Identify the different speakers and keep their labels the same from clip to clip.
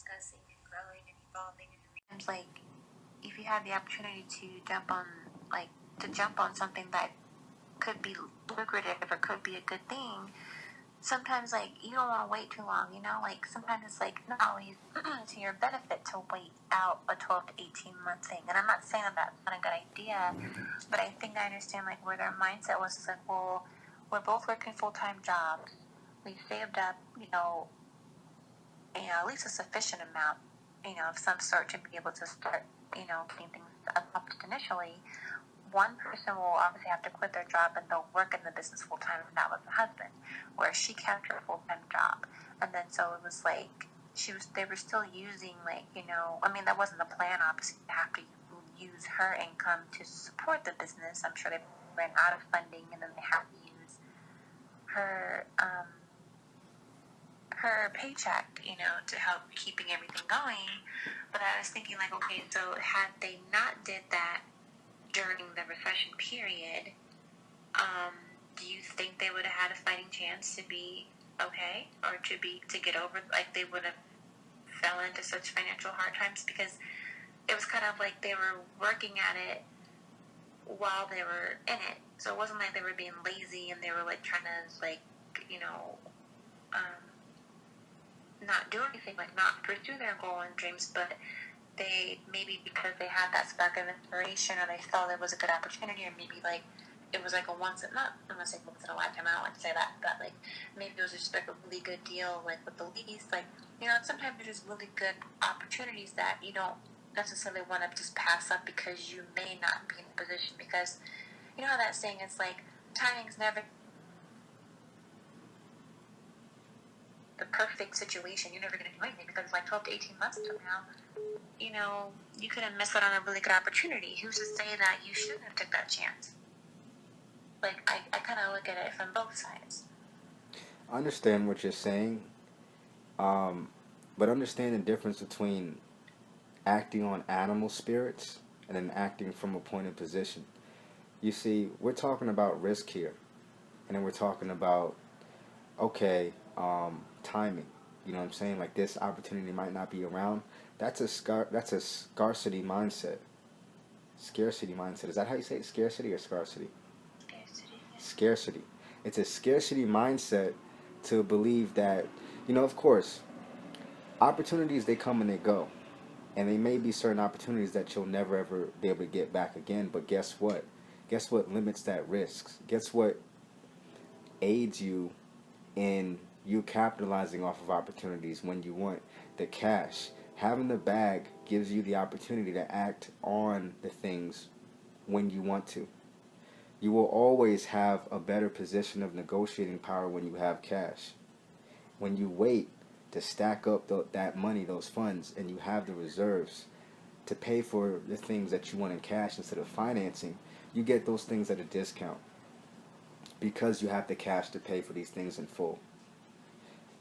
Speaker 1: discussing and growing and evolving. And like, if you have the opportunity to jump on something that could be lucrative or could be a good thing, sometimes like you don't want to wait too long, like sometimes it's like not always to your benefit to wait out a 12 to 18 month thing. And I'm not saying that that's not a good idea, but I think I understand like where their mindset was like, well, we're both working full-time jobs, we saved up at least a sufficient amount of some sort to be able to start getting things up initially. One person will obviously have to quit their job and they'll work in the business full time, and that was the husband, where she kept her full time job. And then so it was like they were still using that wasn't the plan, obviously, to have to use her income to support the business. I'm sure they ran out of funding, and then they had to use her her paycheck, to help keeping everything going. But I was thinking like, okay, so had they not did that during the recession period, do you think they would have had a fighting chance to be okay, or to get over, like they would have fell into such financial hard times? Because it was kind of like they were working at it while they were in it, so it wasn't like they were being lazy and they were like trying to not do anything, like not pursue their goal and dreams, but they maybe because they had that spark of inspiration, or they felt it was a good opportunity, or maybe like it was like I'm gonna say once in a lifetime, I don't like to say that, but like maybe it was just like a really good deal, like with the lease, like sometimes there's just really good opportunities that you don't necessarily want to just pass up because you may not be in a position, because you know how that saying is like timing's never the perfect situation. You're never going to do anything because like 12 to 18 months from now, you could have missed out on a really good opportunity. Who's to say that you shouldn't have took that chance? Like, I kind of look at it from both sides.
Speaker 2: I understand what you're saying, but understand the difference between acting on animal spirits and then acting from a point of position. You see, we're talking about risk here, and then we're talking about, okay, timing. You know what I'm saying? Like this opportunity might not be around. That's a scarcity mindset. Scarcity mindset. Is that how you say it? Scarcity or scarcity?
Speaker 1: Scarcity.
Speaker 2: Scarcity. It's a scarcity mindset to believe that, of course, opportunities, they come and they go. And they may be certain opportunities that you'll never ever be able to get back again. But guess what? Guess what limits that risk? Guess what aids you in you capitalizing off of opportunities when you want the cash? Having the bag gives you the opportunity to act on the things when you want to. You will always have a better position of negotiating power when you have cash. When you wait to stack up that money, those funds, and you have the reserves to pay for the things that you want in cash instead of financing, you get those things at a discount because you have the cash to pay for these things in full.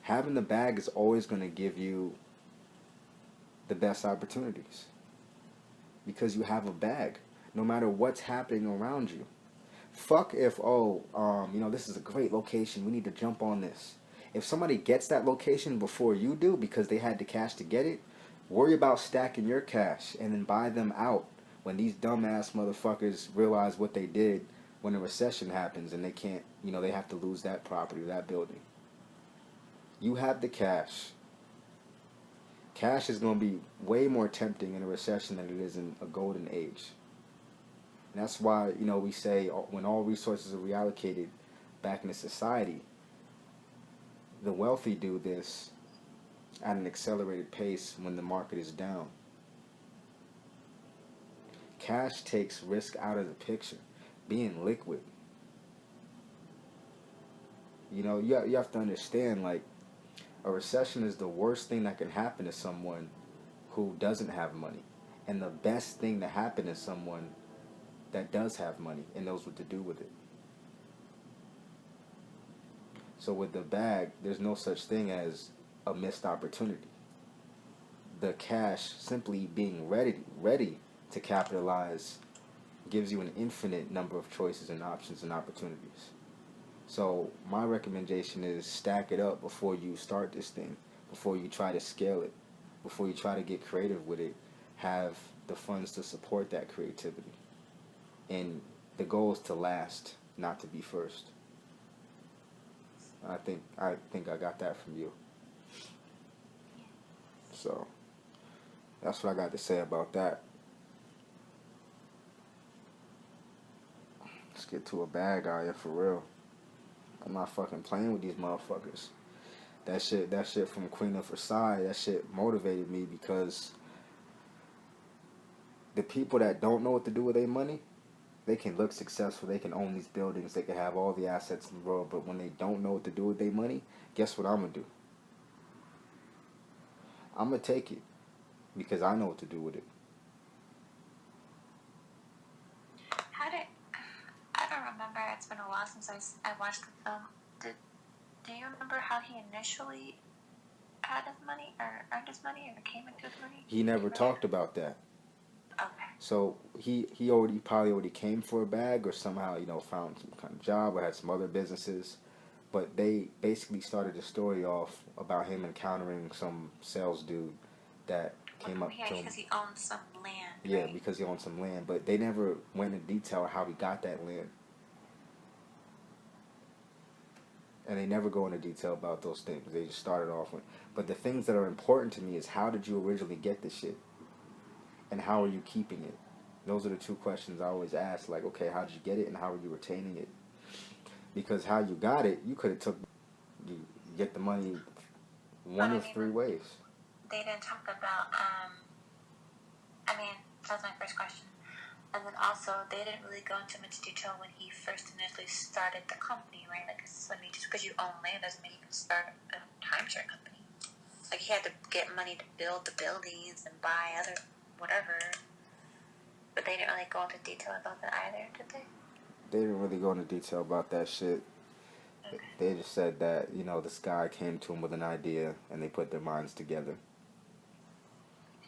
Speaker 2: Having the bag is always going to give you the best opportunities because you have a bag no matter what's happening around you. Fuck if, this is a great location, we need to jump on this. If somebody gets that location before you do because they had the cash to get it, worry about stacking your cash and then buy them out when these dumbass motherfuckers realize what they did when a recession happens and they can't, they have to lose that property, that building. You have the cash. Cash is going to be way more tempting in a recession than it is in a golden age. And that's why, we say when all resources are reallocated back into society, the wealthy do this at an accelerated pace when the market is down. Cash takes risk out of the picture, being liquid. You have to understand, like, a recession is the worst thing that can happen to someone who doesn't have money, and the best thing to happen to someone that does have money and knows what to do with it. So with the bag, there's no such thing as a missed opportunity. The cash, simply being ready to capitalize, gives you an infinite number of choices and options and opportunities. So my recommendation is stack it up before you start this thing, before you try to scale it, before you try to get creative with it, have the funds to support that creativity. And the goal is to last, not to be first. I think I got that from you. So that's what I got to say about that. Let's get to a bag out here for real. I'm not fucking playing with these motherfuckers. That shit from Queen of Versailles, that shit motivated me because the people that don't know what to do with their money, they can look successful, they can own these buildings, they can have all the assets in the world, but when they don't know what to do with their money, guess what I'm gonna do? I'm gonna take it because I know what to do with it.
Speaker 1: I don't remember. It's been a while since I watched the film. Do you remember how he initially had his money or earned his money or came into his money?
Speaker 2: He never talked about that.
Speaker 1: Okay.
Speaker 2: So he probably already came for a bag or somehow found some kind of job or had some other businesses, but they basically started the story off about him encountering some sales dude that came up to him
Speaker 1: because he owns some land.
Speaker 2: Yeah,
Speaker 1: right?
Speaker 2: because he owned some land, but they never went into detail how he got that land. And they never go into detail about those things. They just started off with. But the things that are important to me is how did you originally get this shit? And how are you keeping it? Those are the two questions I always ask. Like, okay, how did you get it and how are you retaining it? Because how you got it, you could have you get the money one of three ways.
Speaker 1: They didn't talk about, that's my first question. And then also, they didn't really go into much detail when he first initially started the company, right? Like, just because you own land doesn't mean you can start a timeshare company. Like, he had to get money to build the buildings and buy other whatever. But they didn't really go into detail about that either, did they?
Speaker 2: They didn't really go into detail about that shit. Okay. They just said that, this guy came to him with an idea and they put their minds together.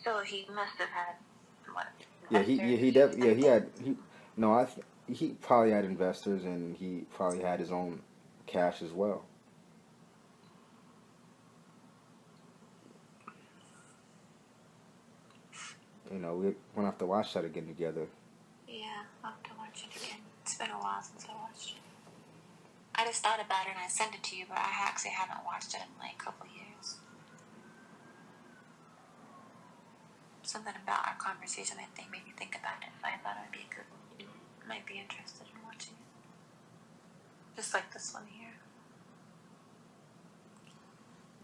Speaker 1: So he must have had, what?
Speaker 2: He probably had investors and he probably had his own cash as well. We're going to have to watch that again together.
Speaker 1: Yeah, I'll have to watch it again. It's been a while since I watched it. I just thought about it and I sent it to you, but I actually haven't watched it in like a couple years. Something about our conversation, I think, made me think about it. I thought it would be good. You might be interested in watching it. Just like this one here.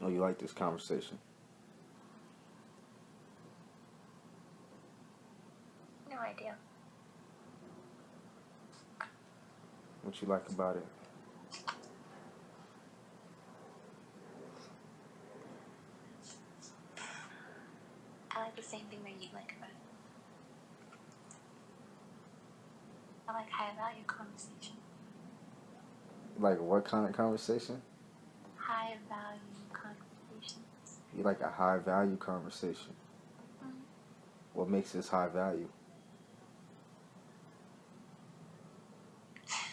Speaker 2: Oh, you like this conversation?
Speaker 1: No idea.
Speaker 2: What you like about it?
Speaker 1: I like the same thing that you like about it. I like high value conversation.
Speaker 2: Like what kind of conversation?
Speaker 1: High value conversations.
Speaker 2: You like a high value conversation.
Speaker 1: Mm-hmm.
Speaker 2: What makes this high value?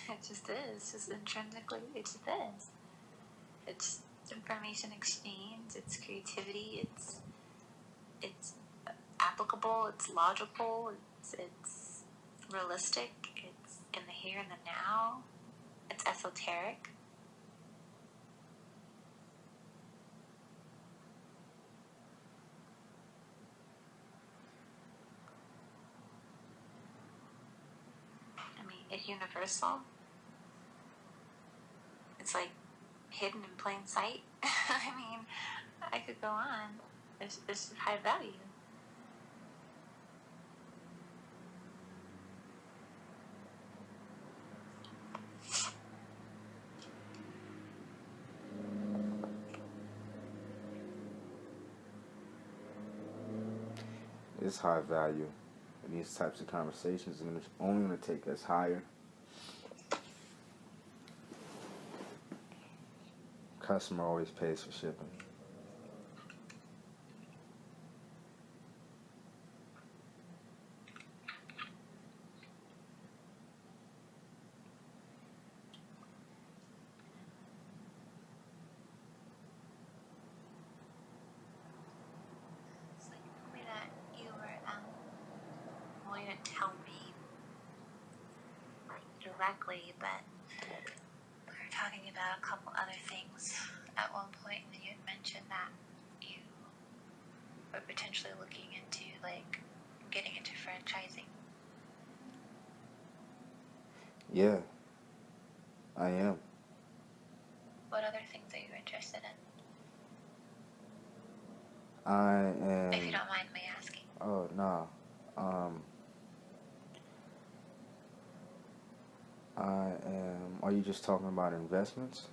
Speaker 1: It just is. It's just intrinsically, it just is. It's information exchange. It's creativity. It's applicable. It's logical. It's realistic. It's in the here and the now. It's esoteric. It's universal. It's like hidden in plain sight. I could go on. It's high value.
Speaker 2: It's high value. And these types of conversations are only going to take us higher. Customer always pays for shipping.
Speaker 1: tell me directly, but we were talking about a couple other things at one point, and you had mentioned that you were potentially looking into like getting into franchising.
Speaker 2: Yeah, I am.
Speaker 1: What other things are you interested in?
Speaker 2: I
Speaker 1: If you
Speaker 2: am.
Speaker 1: don't mind me asking.
Speaker 2: Oh, nah. Um, I am. Are you just talking about investments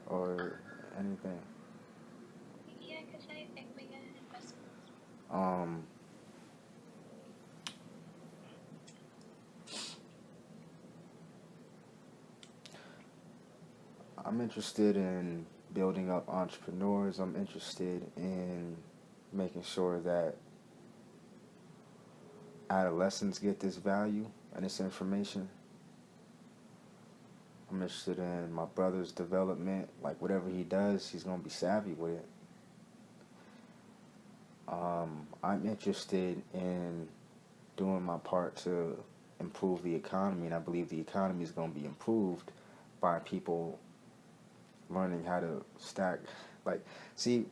Speaker 2: or anything?
Speaker 1: Yeah, because anything we get in investments.
Speaker 2: Um, I'm interested in building up entrepreneurs. I'm interested in making sure that adolescents get this value and this information. I'm interested in my brother's development. Like whatever he does, he's gonna be savvy with it. I'm interested in doing my part to improve the economy, and I believe the economy is gonna be improved by people learning how to stack. Like, see,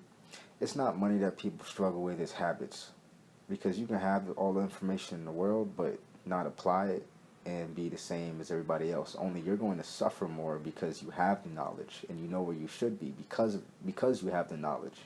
Speaker 2: it's not money that people struggle with; it's habits. Because you can have all the information in the world, but not apply it and be the same as everybody else. Only you're going to suffer more because you have the knowledge and you know where you should be because you have the knowledge.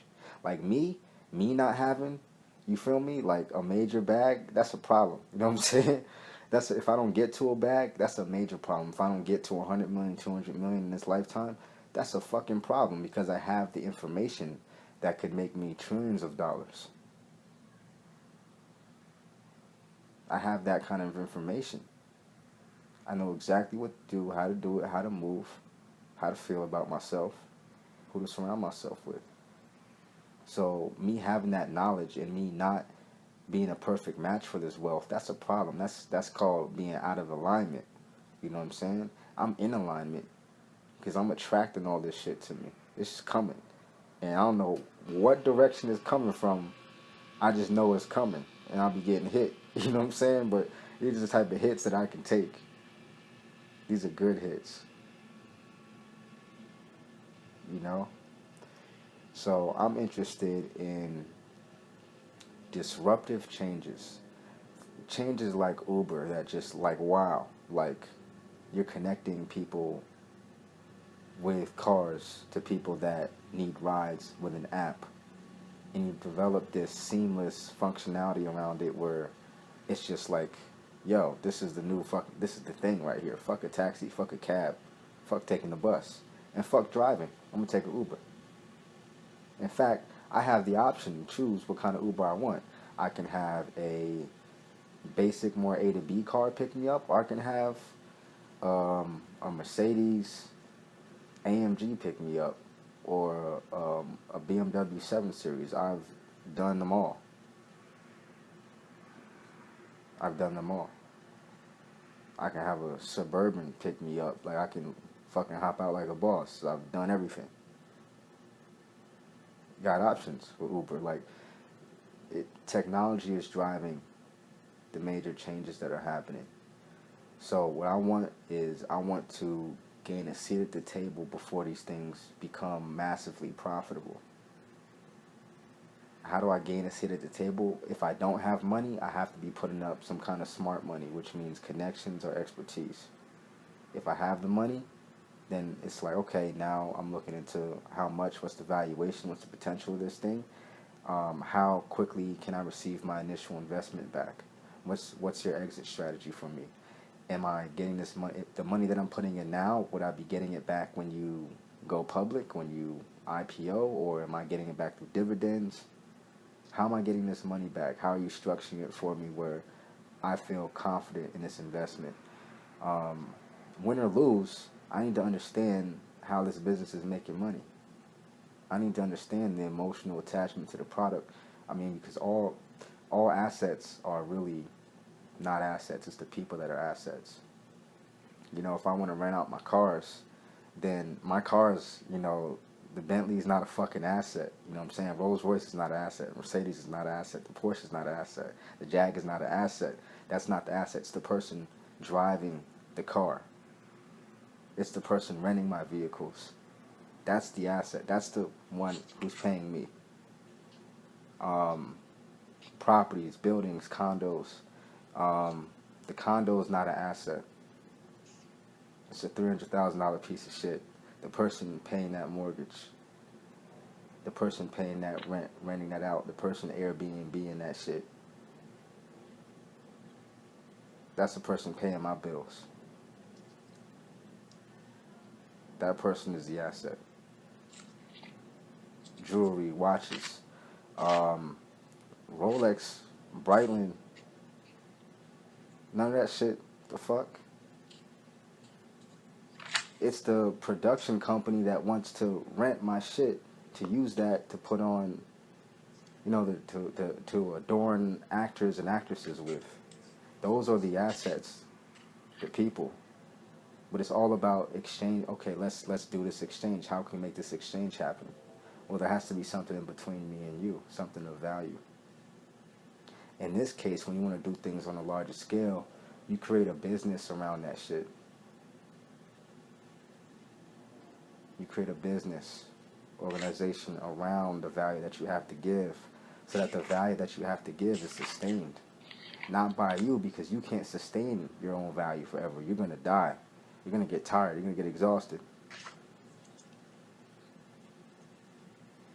Speaker 2: Like me not having, you feel me? Like a major bag, that's a problem. You know what I'm saying? If I don't get to a bag, that's a major problem. If I don't get to 100 million, 200 million in this lifetime, that's a fucking problem because I have the information that could make me trillions of dollars. I have that kind of information. I know exactly what to do it, how to move, how to feel about myself, who to surround myself with. So me having that knowledge and me not being a perfect match for this wealth, that's a problem. That's called being out of alignment. You know what I'm saying? I'm in alignment because I'm attracting all this shit to me. It's coming. And I don't know what direction it's coming from. I just know it's coming. And I'll be getting hit. You know what I'm saying? But these are the type of hits that I can take. These are good hits. You know? So I'm interested in disruptive changes. Changes like Uber that just like wow. Like you're connecting people with cars to people that need rides with an app. And you've developed this seamless functionality around it where it's just like, yo, this is the thing right here. Fuck a taxi, fuck a cab, fuck taking the bus, and fuck driving. I'm gonna take an Uber. In fact, I have the option to choose what kind of Uber I want. I can have a basic, more A to B car pick me up, or I can have a Mercedes AMG pick me up, or a BMW 7 Series. Done them all. I've done them all. I can have a Suburban pick me up. Like I can fucking hop out like a boss. I've done everything. Got options for Uber. Like technology is driving the major changes that are happening. So what I want to gain a seat at the table before these things become massively profitable. How do I gain a seat at the table? If I don't have money, I have to be putting up some kind of smart money, which means connections or expertise. If I have the money, then it's like, okay, now I'm looking into what's the valuation, what's the potential of this thing, how quickly can I receive my initial investment back? What's your exit strategy for me? Am I getting this money, the money that I'm putting in now, would I be getting it back when you go public, when you IPO, or am I getting it back through dividends? How am I getting this money back? How are you structuring it for me where I feel confident in this investment? Win or lose, I need to understand how this business is making money. I need to understand the emotional attachment to the product. I mean, because all assets are really not assets. It's the people that are assets. You know, if I want to rent out my cars, then my cars, The Bentley is not a fucking asset. You know what I'm saying? Rolls Royce is not an asset. Mercedes is not an asset. The Porsche is not an asset. The Jag is not an asset. That's not the asset. It's the person driving the car. It's the person renting my vehicles. That's the asset. That's the one who's paying me. Properties, buildings, condos. The condo is not an asset. It's a $300,000 piece of shit. The person paying that mortgage, the person paying that rent, renting that out, the person Airbnb-ing that shit. That's the person paying my bills. That person is the asset. Jewelry, watches, Rolex, Breitling, none of that shit. The fuck? It's the production company that wants to rent my shit to use that to put on, you know, to adorn actors and actresses with. Those are the assets, the people. But it's all about exchange. Okay, let's do this exchange. How can we make this exchange happen? Well, there has to be something in between me and you, something of value. In this case, when you want to do things on a larger scale, you create a business around that shit. You create a business organization around the value that you have to give, so that the value that you have to give is sustained. Not by you, because you can't sustain your own value forever. You're going to die. You're going to get tired. You're going to get exhausted.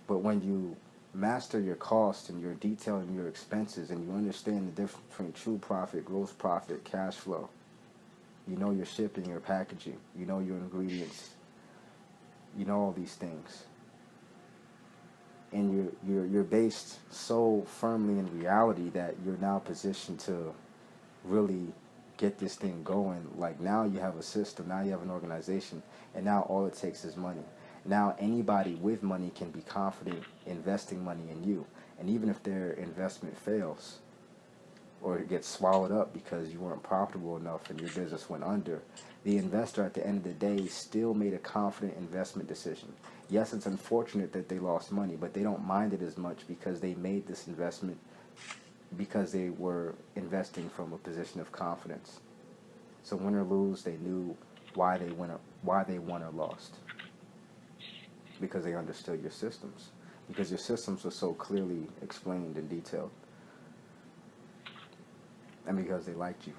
Speaker 2: But when you master your costs and you're detailing your expenses and you understand the difference between true profit, gross profit, cash flow, you know your shipping, your packaging, you know your ingredients, you know all these things. And you're based so firmly in reality that you're now positioned to really get this thing going. Like, now you have a system, now you have an organization, and now all it takes is money. Now anybody with money can be confident investing money in you. And even if their investment fails or it gets swallowed up because you weren't profitable enough and your business went under, the investor at the end of the day still made a confident investment decision. Yes, it's unfortunate that they lost money, but they don't mind it as much because they made this investment because they were investing from a position of confidence. So win or lose, they knew why they won or lost. Because they understood your systems. Because your systems were so clearly explained and detailed. And because they liked you.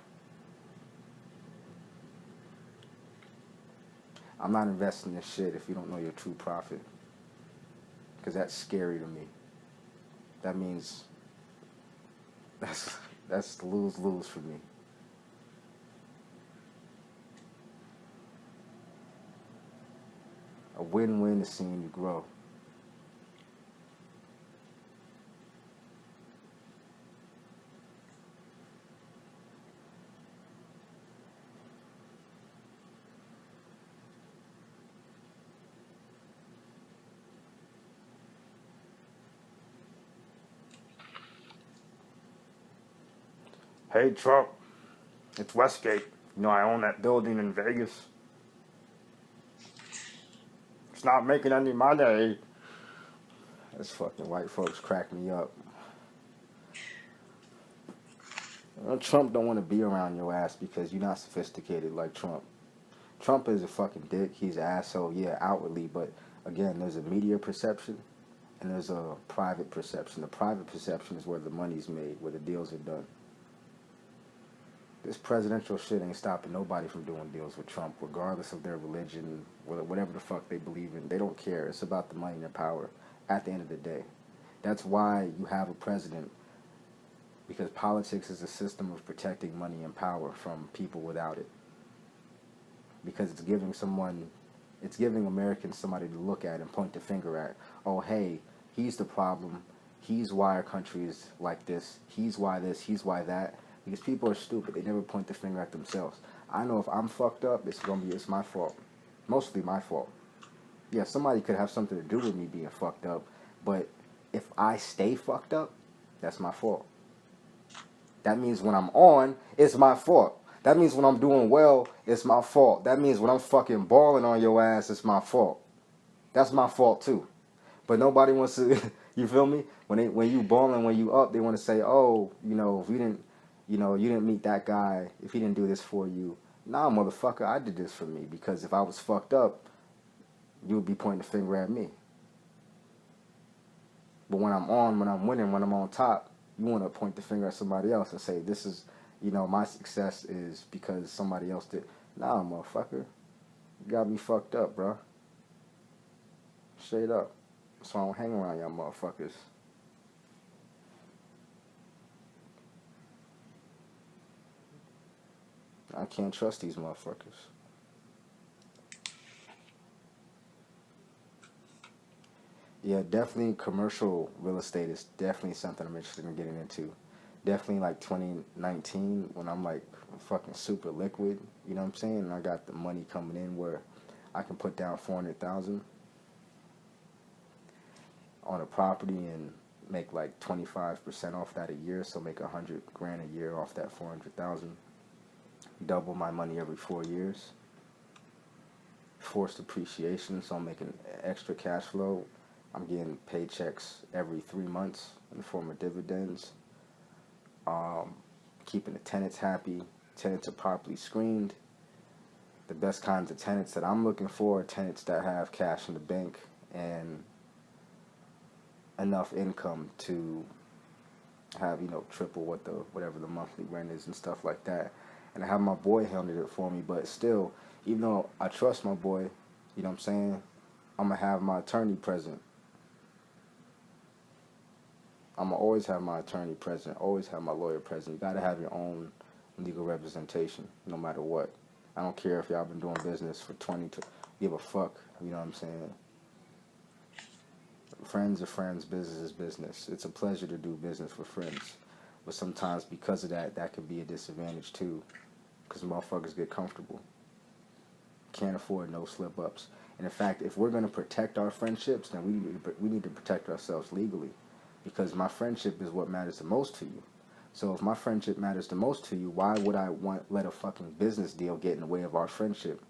Speaker 2: I'm not investing in shit if you don't know your true profit. Because that's scary to me. That means that's lose-lose for me. A win-win is seeing you grow. Hey Trump, it's Westgate. You know I own that building in Vegas. It's not making any money. This fucking white folks crack me up. Trump don't want to be around your ass because you're not sophisticated like Trump. Trump is a fucking dick. He's an asshole, yeah, outwardly. But again, there's a media perception and there's a private perception. The private perception is where the money's made, where the deals are done. This presidential shit ain't stopping nobody from doing deals with Trump, regardless of their religion, whatever the fuck they believe in. They don't care. It's about the money and the power at the end of the day. That's why you have a president, because politics is a system of protecting money and power from people without it. Because it's giving Americans somebody to look at and point the finger at. Oh, hey, he's the problem. He's why our country is like this. He's why this. He's why that. Because people are stupid. They never point the finger at themselves. I know if I'm fucked up, it's my fault. Mostly my fault. Yeah, somebody could have something to do with me being fucked up, but if I stay fucked up, that's my fault. That means when I'm on, it's my fault. That means when I'm doing well, it's my fault. That means when I'm fucking balling on your ass, it's my fault. That's my fault too. But nobody wants to. You feel me? When you balling, when you up, they want to say, oh, if you didn't, you didn't meet that guy. If he didn't do this for you, nah, motherfucker, I did this for me. Because if I was fucked up, you would be pointing the finger at me. But when I'm winning, when I'm on top, you want to point the finger at somebody else and say, this is, my success is because somebody else did. Nah, motherfucker, you got me fucked up, bro. Straight up. So I don't hang around y'all motherfuckers. I can't trust these motherfuckers. Yeah, definitely commercial real estate is definitely something I'm interested in getting into. Definitely like 2019 when I'm like fucking super liquid, you know what I'm saying? And I got the money coming in where I can put down 400,000 on a property and make like 25% off that a year, so make 100 grand a year off that 400,000. Double my money every 4 years. Forced appreciation, so I'm making extra cash flow. I'm getting paychecks every 3 months in the form of dividends. Um, Keeping the tenants happy. Tenants are properly screened. The best kinds of tenants that I'm looking for are tenants that have cash in the bank and enough income to have, triple whatever the monthly rent is and stuff like that. And I have my boy handle it for me, but still, even though I trust my boy, you know what I'm saying, I'm gonna have my attorney present. I'm gonna always have my attorney present, always have my lawyer present. You gotta have your own legal representation, no matter what. I don't care if y'all been doing business for 20 to give a fuck, you know what I'm saying? Friends are friends, business is business. It's a pleasure to do business with friends. But sometimes because of that, that can be a disadvantage too. Because motherfuckers get comfortable. Can't afford no slip ups. And in fact, if we're going to protect our friendships, then we need to protect ourselves legally. Because my friendship is what matters the most to you. So if my friendship matters the most to you, why would I let a fucking business deal get in the way of our friendship?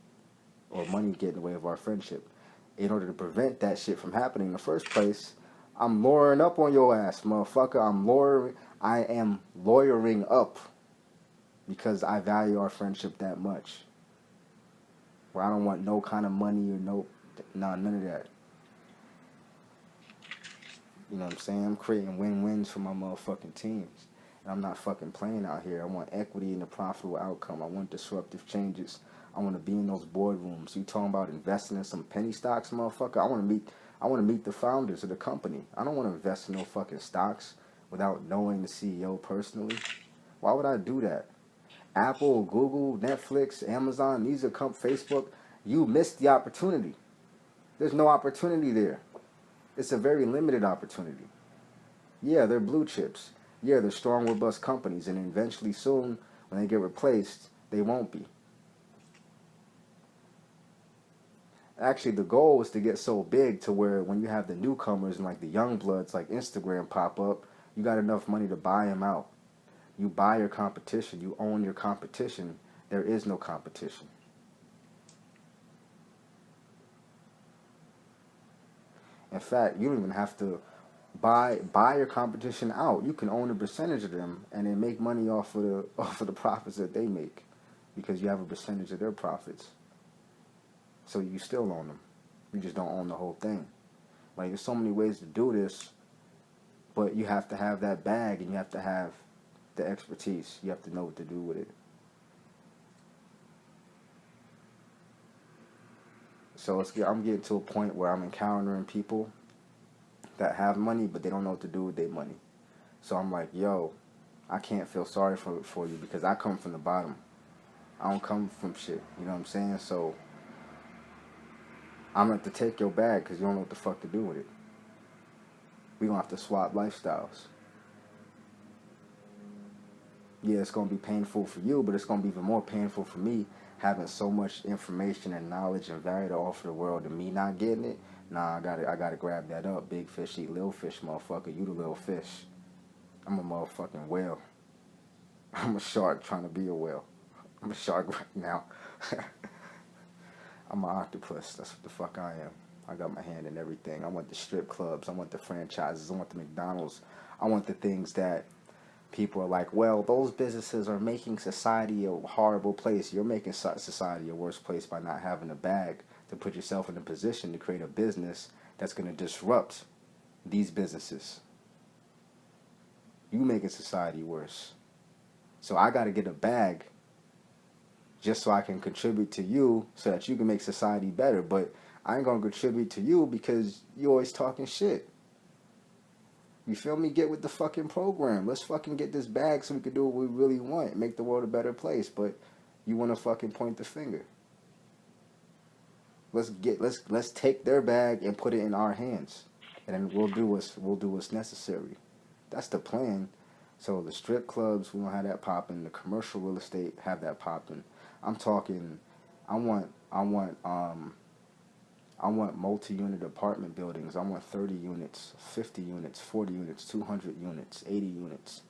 Speaker 2: Or money get in the way of our friendship? In order to prevent that shit from happening in the first place, I'm lawyering up on your ass, motherfucker. I am lawyering up because I value our friendship that much. Where I don't want no kind of money or none of that. You know what I'm saying? I'm creating win-wins for my motherfucking teams. And I'm not fucking playing out here. I want equity in the profitable outcome. I want disruptive changes. I want to be in those boardrooms. You talking about investing in some penny stocks, motherfucker? I want to meet the founders of the company. I don't want to invest in no fucking stocks without knowing the CEO personally. Why would I do that? Apple, Google, Netflix, Amazon, these are Facebook. You missed the opportunity. There's no opportunity there. It's a very limited opportunity. Yeah, they're blue chips. Yeah, they're strong, robust companies, and eventually soon, when they get replaced, they won't be. Actually, the goal is to get so big to where when you have the newcomers and like the young bloods, like Instagram pop up, you got enough money to buy them out. You buy your competition. You own your competition. There is no competition. In fact, you don't even have to buy your competition out. You can own a percentage of them and then make money off of the profits that they make because you have a percentage of their profits. So you still own them. You just don't own the whole thing. Like there's so many ways to do this, but you have to have that bag and you have to have the expertise. You have to know what to do with it. So I'm getting to a point where I'm encountering people that have money, but they don't know what to do with their money. So I'm like, yo, I can't feel sorry for you because I come from the bottom. I don't come from shit. You know what I'm saying? So I'm going to have to take your bag because you don't know what the fuck to do with it. We're going to have to swap lifestyles. Yeah, it's going to be painful for you, but it's going to be even more painful for me having so much information and knowledge and value to offer the world and me not getting it. Nah, I gotta grab that up. Big fish eat little fish, motherfucker. You the little fish. I'm a motherfucking whale. I'm a shark trying to be a whale. I'm a shark right now. I'm an octopus. That's what the fuck I am. I got my hand in everything. I want the strip clubs. I want the franchises. I want the McDonald's. I want the things that people are like, well, those businesses are making society a horrible place. You're making society a worse place by not having a bag to put yourself in a position to create a business that's going to disrupt these businesses. You making society worse. So I got to get a bag just so I can contribute to you so that you can make society better. But I ain't going to contribute to you because you always talking shit. You feel me? Get with the fucking program. Let's fucking get this bag so we can do what we really want. Make the world a better place. But you want to fucking point the finger. Let's take their bag and put it in our hands. And then we'll do what's necessary. That's the plan. So the strip clubs, we don't have that popping. The commercial real estate have that popping. I'm talking I want multi-unit apartment buildings. I want 30 units, 50 units, 40 units, 200 units, 80 units,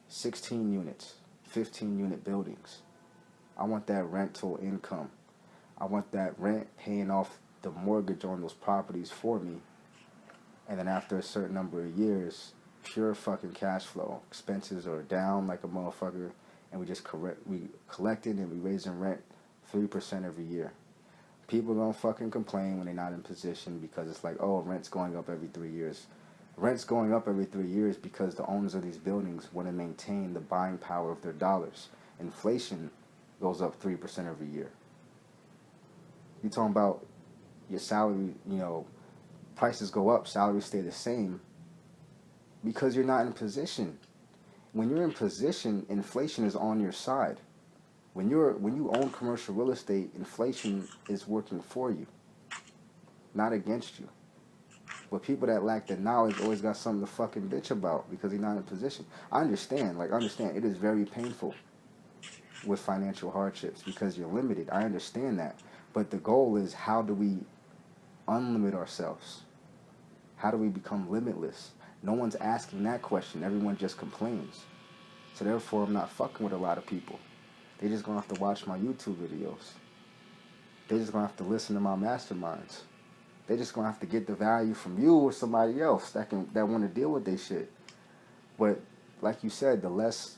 Speaker 2: 16 units, 15-unit buildings. I want that rental income. I want that rent paying off the mortgage on those properties for me. And then after a certain number of years, pure fucking cash flow. Expenses are down like a motherfucker, and we collecting and we raising rent 3% every year. People don't fucking complain when they're not in position because it's like, oh, rent's going up every 3 years. Rent's going up every 3 years because the owners of these buildings want to maintain the buying power of their dollars. Inflation goes up 3% every year. You're talking about your salary, prices go up, salaries stay the same because you're not in position. When you're in position, inflation is on your side. When you own commercial real estate, inflation is working for you, not against you. But people that lack the knowledge always got something to fucking bitch about because they're not in position. I understand it is very painful with financial hardships because you're limited. I understand that. But the goal is, how do we unlimit ourselves? How do we become limitless? No one's asking that question. Everyone just complains. So therefore, I'm not fucking with a lot of people. They just gonna have to watch my YouTube videos. They just gonna have to listen to my masterminds. They just gonna have to get the value from you or somebody else that want to deal with their shit. But like you said, the less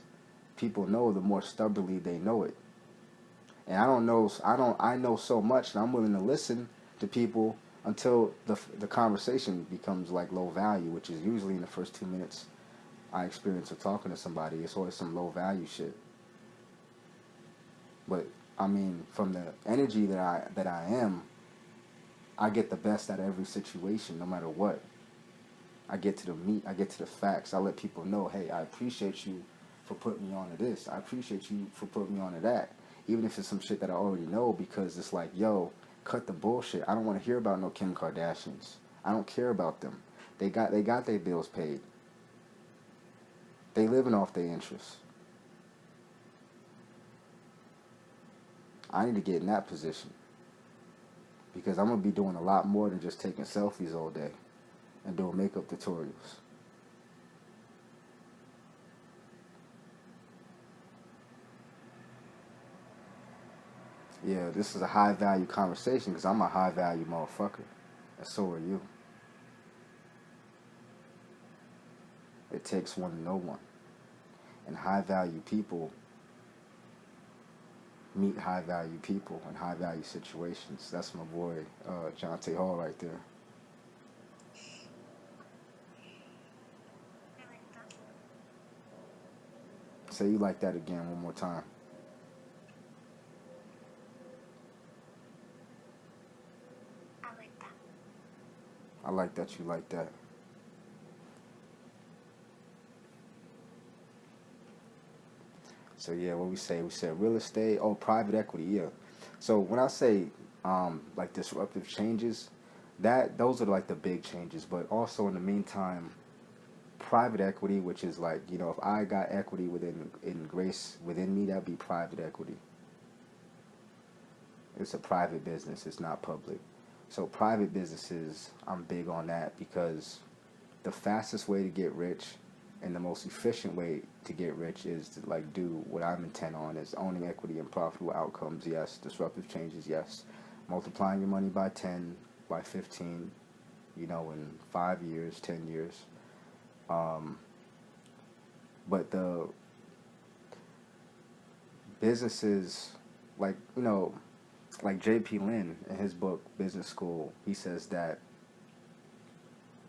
Speaker 2: people know, the more stubbornly they know it. And I know so much, and I'm willing to listen to people until the conversation becomes like low value, which is usually in the first 2 minutes I experience of talking to somebody. It's always some low value shit. But I mean, from the energy that I am, I get the best out of every situation, no matter what. I get to the meat, I get to the facts. I let people know, hey, I appreciate you for putting me on to this. I appreciate you for putting me on to that. Even if it's some shit that I already know, because it's like, yo, cut the bullshit. I don't want to hear about no Kim Kardashians. I don't care about them. They got their bills paid. They living off their interests. I need to get in that position because I'm going to be doing a lot more than just taking selfies all day and doing makeup tutorials. Yeah, this is a high value conversation because I'm a high value motherfucker, and so are you. It takes one to know one. And high value people meet high value people in high value situations. That's my boy, John T. Hall right there. Say you like that again one more time.
Speaker 1: I like that.
Speaker 2: I like that you like that. So yeah, what we said real estate, private equity, yeah. So when I say like disruptive changes, those are like the big changes, but also in the meantime, private equity, which is like, if I got equity within me, that'd be private equity. It's a private business, it's not public. So private businesses, I'm big on that because the fastest way to get rich and the most efficient way to get rich is to like do what I'm intent on, is owning equity and profitable outcomes, yes. Disruptive changes, yes. Multiplying your money by 10 by 15, you know, in 5 years, 10 years. Um, but the businesses, like, you know, like J.P. Lynn in his book, Business School, he says that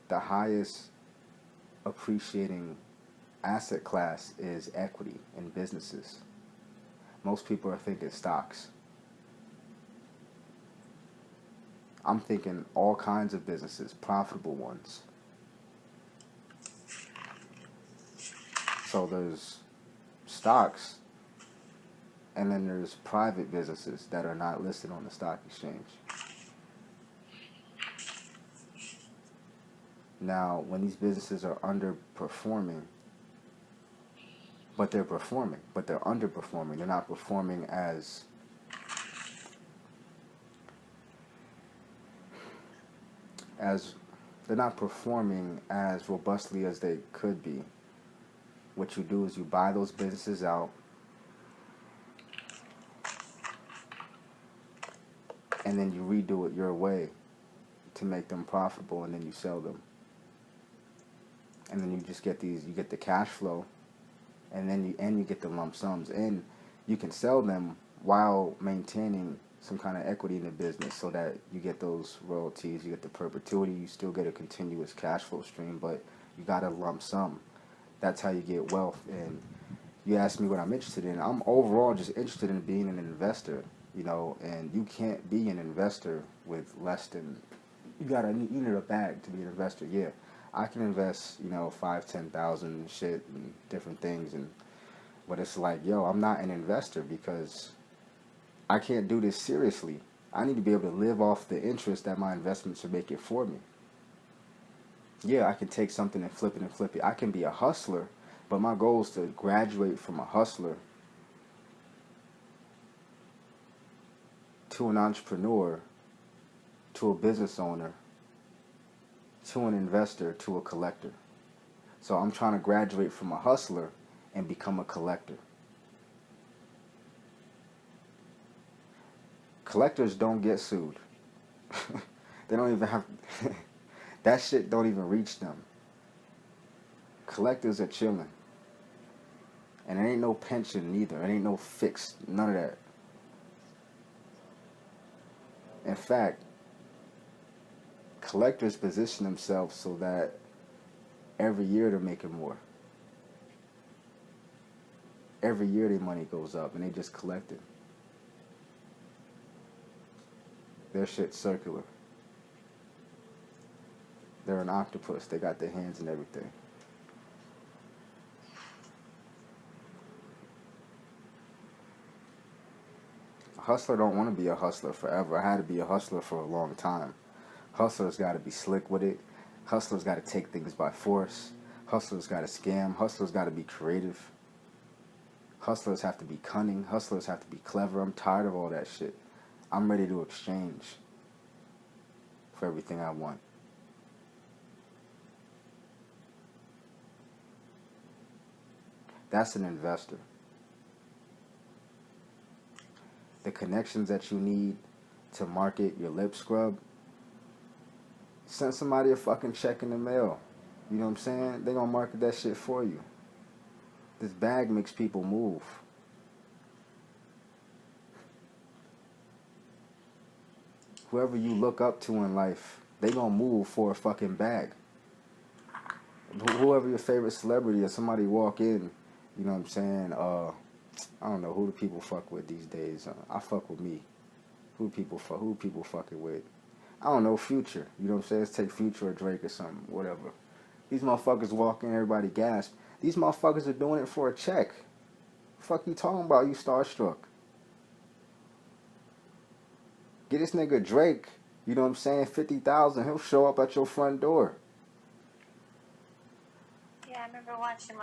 Speaker 2: the highest appreciating asset class is equity in businesses. Most people are thinking stocks. I'm thinking all kinds of businesses, profitable ones. So there's stocks, and then there's private businesses that are not listed on the stock exchange. Now, when these businesses are underperforming, but they're performing, but they're underperforming, they're not performing as they're not performing as robustly as they could be. What you do is you buy those businesses out, and then you redo it your way to make them profitable, and then you sell them. And then you just get you get the cash flow, and then you get the lump sums, and you can sell them while maintaining some kind of equity in the business, so that you get those royalties, you get the perpetuity, you still get a continuous cash flow stream, but you got a lump sum. That's how you get wealth. And you asked me what I'm interested in. I'm overall just interested in being an investor, you know, and you can't be an investor with less than, you need a bag to be an investor. Yeah, I can invest, you know, 5, 10,000 shit and different things, but it's like, yo, I'm not an investor because I can't do this seriously. I need to be able to live off the interest that my investments are making for me. Yeah, I can take something and flip it and flip it. I can be a hustler, but my goal is to graduate from a hustler to an entrepreneur, to a business owner, to an investor, to a collector. So I'm trying to graduate from a hustler and become a collector. Collectors don't get sued. They don't even have that shit don't even reach them. Collectors are chilling. And there ain't no pension neither. There ain't no fixed, none of that. In fact, collectors position themselves so that every year they're making more. Every year their money goes up and they just collect it. Their shit's circular. They're an octopus. They got their hands in everything. A hustler don't want to be a hustler forever. I had to be a hustler for a long time. Hustlers got to be slick with it. Hustlers got to take things by force. Hustlers got to scam. Hustlers got to be creative. Hustlers have to be cunning. Hustlers have to be clever. I'm tired of all that shit. I'm ready to exchange for everything I want. That's an investor. The connections that you need to market your lip scrub, send somebody a fucking check in the mail. You know what I'm saying? They gonna market that shit for you. This bag makes people move. Whoever you look up to in life, they gonna move for a fucking bag. Whoever your favorite celebrity or somebody walk in, you know what I'm saying? I don't know who do people fuck with these days. I fuck with me. Who people fucking with? I don't know, Future. You know what I'm saying? Let's take Future or Drake or something, whatever. These motherfuckers walk in, everybody gasp. These motherfuckers are doing it for a check. Fuck you talking about, you starstruck? Get this nigga Drake, you know what I'm saying, 50,000, he'll show up at your front door.
Speaker 1: Yeah, I remember watching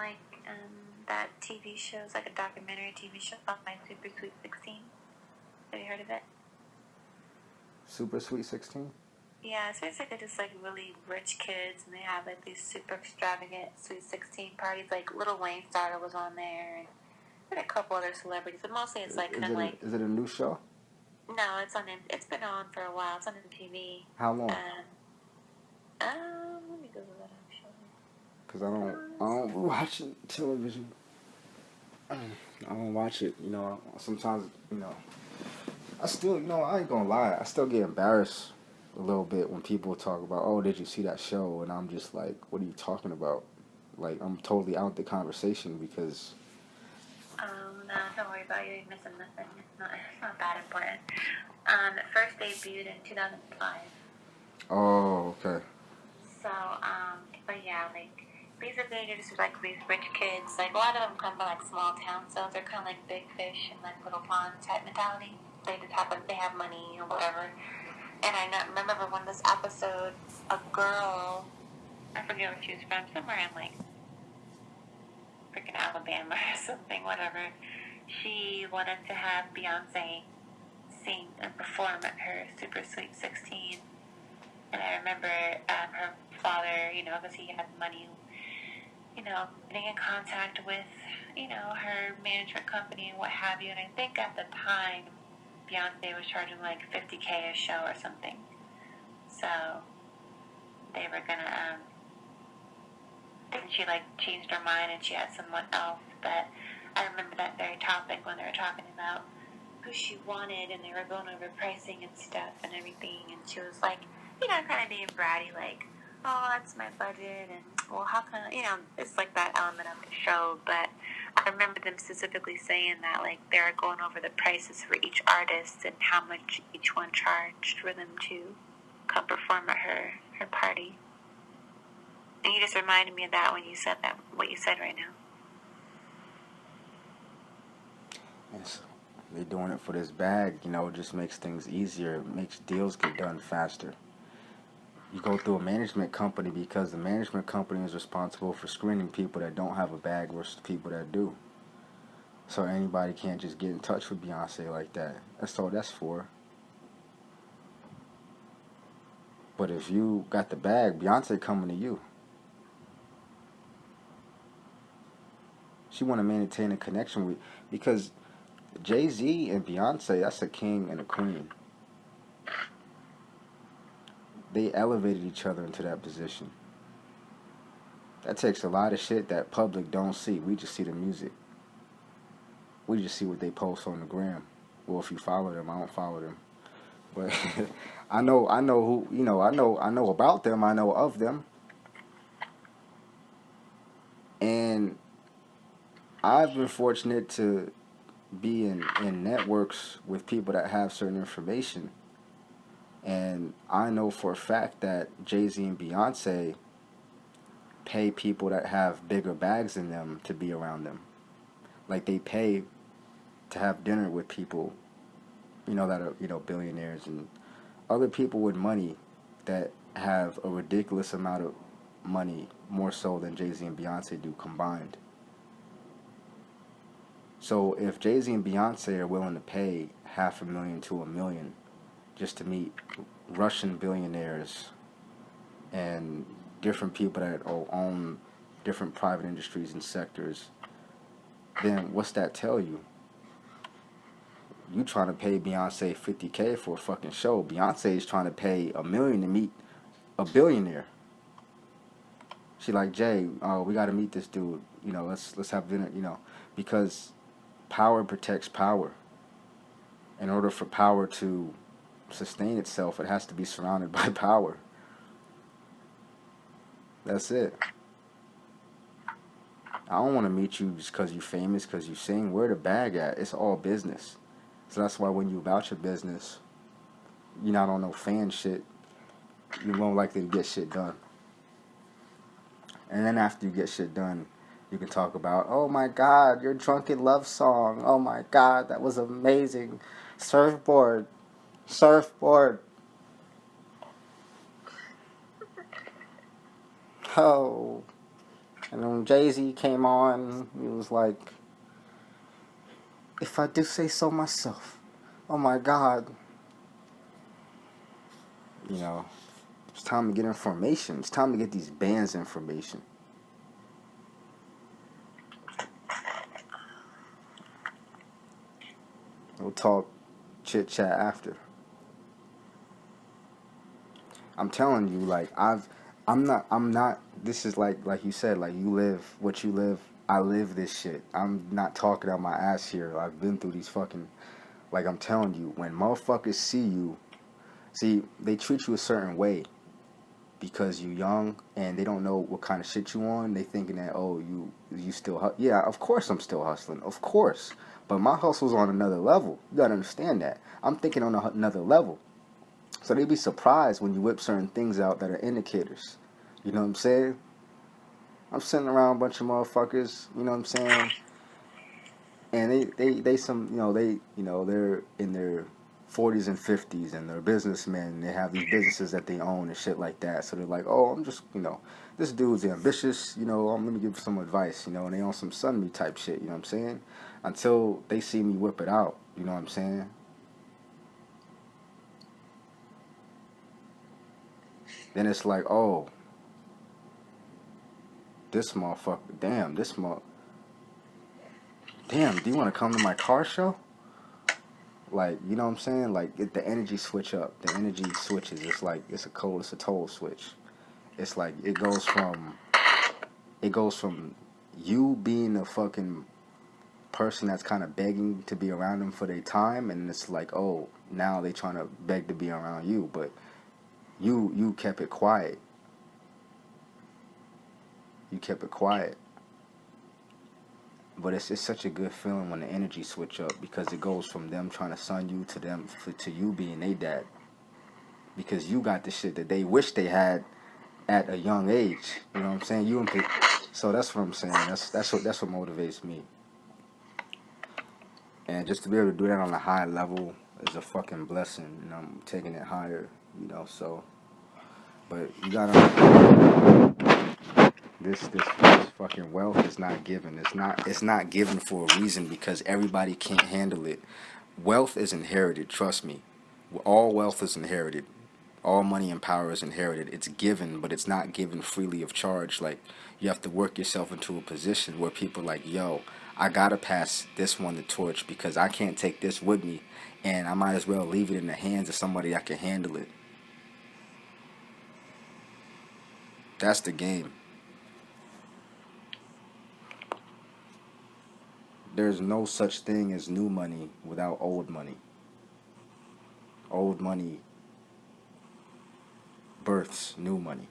Speaker 1: that TV show. It's like a documentary TV show called My Super Sweet 16. Have you heard of it?
Speaker 2: Super Sweet 16?
Speaker 1: Yeah, it's basically just like really rich kids, and they have like these super extravagant Sweet 16 parties. Like Lil Wayne's daughter was on there, and a couple other celebrities, but mostly it's like kind of like.
Speaker 2: Is it a new show?
Speaker 1: No, it's been on for a while. It's on MTV.
Speaker 2: How long?
Speaker 1: Let me Google that actually.
Speaker 2: Because I don't watch television. I don't watch it. You know, sometimes, you know, I still, you know, I ain't gonna lie. I still get embarrassed a little bit when people talk about, oh, did you see that show? And I'm just like, what are you talking about? Like, I'm totally out the conversation because.
Speaker 1: Oh, no, don't worry about it. You're missing nothing. It's not that important. It first debuted in 2005.
Speaker 2: Oh, okay.
Speaker 1: So, but yeah, like, basically they're just like these rich kids. Like, a lot of them come from like small towns, so they're kind of like big fish in like little pond type mentality. They just they have money or whatever. And I remember one of this episode, a girl, I forget where she was from, somewhere in like freaking Alabama or something, whatever. She wanted to have Beyonce sing and perform at her Super Sweet 16. And I remember her father, you know, because he had money, you know, getting in contact with, you know, her management company and what have you. And I think at the time, Beyonce was charging like $50K a show or something. So they were gonna, then she like changed her mind and she had someone else. But I remember that very topic when they were talking about who she wanted and they were going over pricing and stuff and everything. And she was like, you know, kind of being bratty, like, oh, that's my budget, and, well, how can I, you know, it's like that element of the show, but I remember them specifically saying that, like, they were going over the prices for each artist and how much each one charged for them to come perform at her party. And you just reminded me of that when you said that, what you said right now.
Speaker 2: Yes. They're doing it for this bag, you know, it just makes things easier. It makes deals get done faster. You go through a management company because the management company is responsible for screening people that don't have a bag versus people that do. So anybody can't just get in touch with Beyonce like that. That's all that's for. But if you got the bag, Beyonce coming to you. She want to maintain a connection with, because Jay-Z and Beyonce, that's a king and a queen. They elevated each other into that position. That takes a lot of shit that public don't see. We just see the music. We just see what they post on the gram. Well, if you follow them, I don't follow them. But I know who, you know, I know about them, I know of them. And I've been fortunate to be in networks with people that have certain information. And I know for a fact that Jay-Z and Beyonce pay people that have bigger bags than them to be around them. Like they pay to have dinner with people, you know, that are, you know, billionaires and other people with money that have a ridiculous amount of money, more so than Jay-Z and Beyonce do combined. So if Jay-Z and Beyonce are willing to pay $500,000 to $1 million just to meet Russian billionaires and different people that own different private industries and sectors, then what's that tell you? You trying to pay Beyonce $50K for a fucking show. Beyonce is trying to pay $1 million to meet a billionaire. She like, Jay, we got to meet this dude. You know, let's have dinner. You know, because power protects power. In order for power to sustain itself, it has to be surrounded by power. That's it. I don't want to meet you just because you're famous, because you sing. Where the bag at? It's all business. So that's why when you about your business, you're not on no fan shit. You're more likely to get shit done. And then after you get shit done, you can talk about, oh my God, your drunken love song. Oh my God, that was amazing. Surfboard. Surfboard. Oh. And when Jay-Z came on, he was like, if I do say so myself. Oh my God. You know, it's time to get information. It's time to get these bands information. We'll talk chit chat after. I'm telling you, like I'm not. This is like you said, like you live what you live. I live this shit. I'm not talking out my ass here. I've been through these fucking. Like I'm telling you, when motherfuckers see you, they treat you a certain way because you young and they don't know what kind of shit you on. They thinking that you still yeah, of course I'm still hustling, of course, but my hustle's on another level. You gotta understand that. I'm thinking on another level. So they be surprised when you whip certain things out that are indicators. You know what I'm saying? I'm sitting around a bunch of motherfuckers, you know what I'm saying? And they some, they're in their 40s and 50s and they're businessmen and they have these businesses that they own and shit like that. So they're like, oh, I'm just, this dude's ambitious, let me give some advice, and they on some son me type shit, you know what I'm saying? Until they see me whip it out, you know what I'm saying? Then it's like, oh, this motherfucker, damn, do you want to come to my car show? Like, you know what I'm saying? Like, the energy switch up. The energy switches. It's like, it's a total switch. It's like, it goes from you being a fucking person that's kind of begging to be around them for their time, and it's like, oh, now they trying to beg to be around you, but you kept it quiet. You kept it quiet. But it's such a good feeling when the energy switch up, because it goes from them trying to son you to you being they dad. Because you got the shit that they wish they had at a young age. You know what I'm saying? So that's what I'm saying. That's what motivates me. And just to be able to do that on a high level is a fucking blessing. And I'm taking it higher, so. But you gotta. This fucking wealth is not given. It's not given for a reason, because everybody can't handle it. Wealth is inherited, trust me. All wealth is inherited. All money and power is inherited. It's given, but it's not given freely of charge. Like, you have to work yourself into a position where people are like, yo, I gotta pass this one the torch because I can't take this with me, and I might as well leave it in the hands of somebody that can handle it. That's the game. There's no such thing as new money without old money. Old money births new money.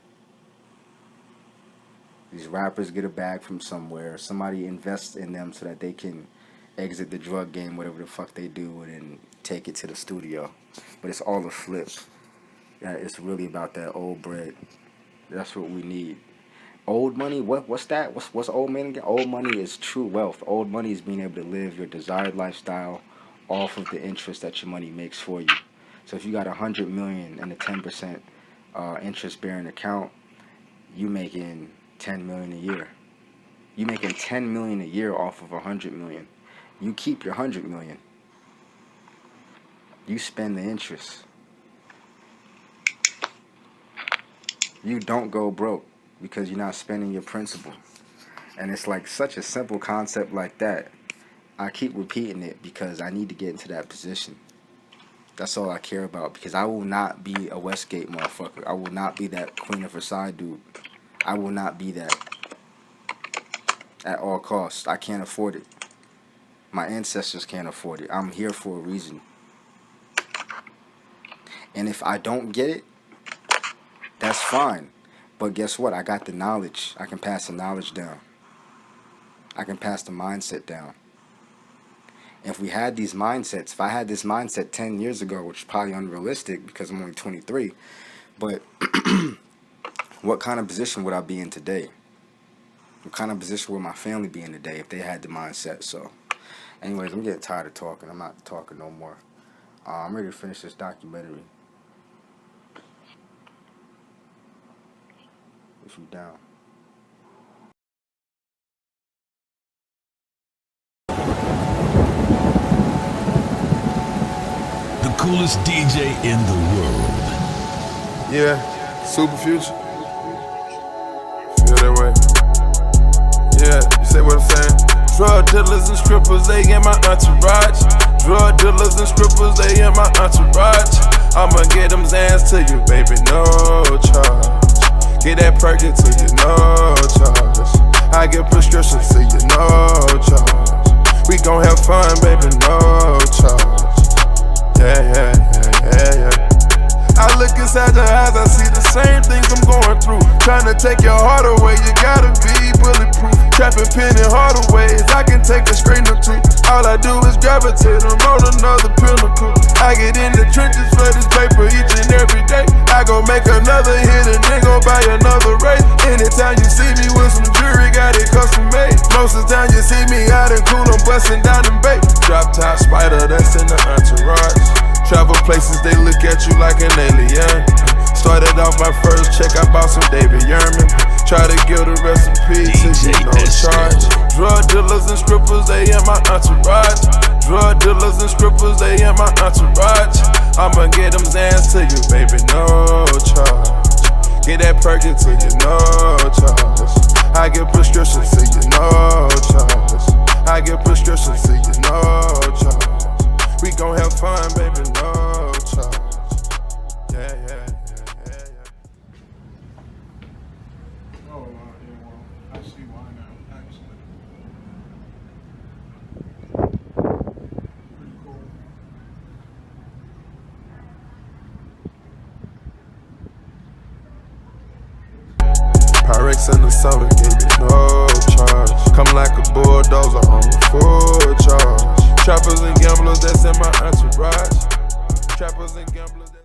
Speaker 2: These rappers get a bag from somewhere. Somebody invests in them so that they can exit the drug game, whatever the fuck they do, and then take it to the studio. But it's all a flip. Yeah, it's really about that old bread. That's what we need. Old money, what's that? What's old money again? Old money is true wealth. Old money is being able to live your desired lifestyle off of the interest that your money makes for you. So if you got $100 million in a 10% interest-bearing account, you making $10 million a year. You making $10 million a year off of $100 million. You keep your $100 million. You spend the interest. You don't go broke, because you're not spending your principal. And it's like such a simple concept like that. I keep repeating it because I need to get into that position. That's all I care about, because I will not be a Westgate motherfucker. I will not be that Queen of Versailles dude. I will not be that at all costs. I can't afford it. My ancestors can't afford it. I'm here for a reason. And if I don't get it, that's fine. But guess what? I got the knowledge. I can pass the knowledge down. I can pass the mindset down. And if we had these mindsets, if I had this mindset 10 years ago, which is probably unrealistic because I'm only 23, but what kind of position would I be in today? What kind of position would my family be in today if they had the mindset? So, anyways, I'm getting tired of talking. I'm not talking no more. I'm ready to finish this documentary. If you down.
Speaker 3: The coolest DJ in the world.
Speaker 4: Yeah, Super Future. Feel that way. Yeah, you say what I'm saying? Drug dealers and strippers, they in my entourage. Drug dealers and strippers, they in to you, baby, no charge. Get that perk to you, no charge. I get prescriptions to you, no charge. We gon' have fun, baby, no charge. Yeah. I look inside your eyes, I see the same things I'm going through. Tryna take your heart away, you gotta be bulletproof. Trapping pen in harder ways, I can take a straight or two. All I do is gravitate, I'm on another pinnacle. I get in the trenches for this paper each and every day. I go make another hit and then go buy another race. Anytime you see me with some jewelry, got it custom made. Most of the time you see me out and cool, I'm busting down them bait. Drop top spider, that's in the entourage. Travel places, they look at you like an alien. Started off my first check, I bought some David Yerman. Try to give the recipe to you, no charge. Drug dealers and strippers, they in my entourage. Drug dealers and strippers, they in my entourage. I'ma get them Zans to you, baby, no charge. Get that perk to you, no charge. I get prescriptions to you, no charge. I get prescriptions to you, no charge. We gon' have fun, baby, no charge. Yeah.
Speaker 5: Oh, yeah, well, I see why now, actually. Pretty cool.
Speaker 4: Pyrex and the soda gave you no charge. Come like a bulldozer on full charge. Trappers and gamblers, that's in my entourage. Trappers and gamblers.